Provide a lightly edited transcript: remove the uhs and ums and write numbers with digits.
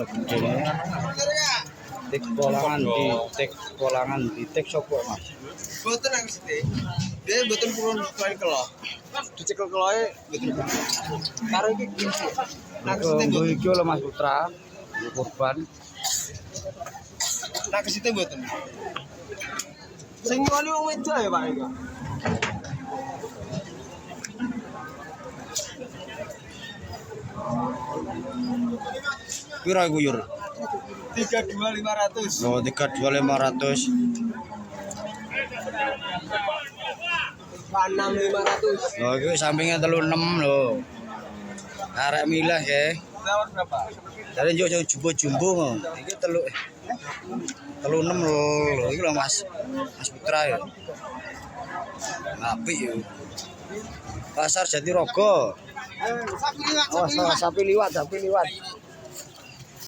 gedene. Tik polangan di tik sopo Mas? Boten aku sithik. Dia boten purun koin kelo. Dicekel keloe boten. Karo iki kunci. Nak Nggo iki lho Mas Putra. Kurban. Nak sithik boten. Sing nyuwani wong wedok ya Pak iki. Pira iku Yur? 32.500. Oh, 32.500. 6.500. Oh, iki sampingnya 36 lho. Arek milah ya. Tawar berapa? Dari yo jumbo-jumbo kok. Iki 36 lho. Iki lho Mas. Mas Putra ya. Apik yo. Pasar Jatirogo. Sapi liwat, Oh, sapi liwat.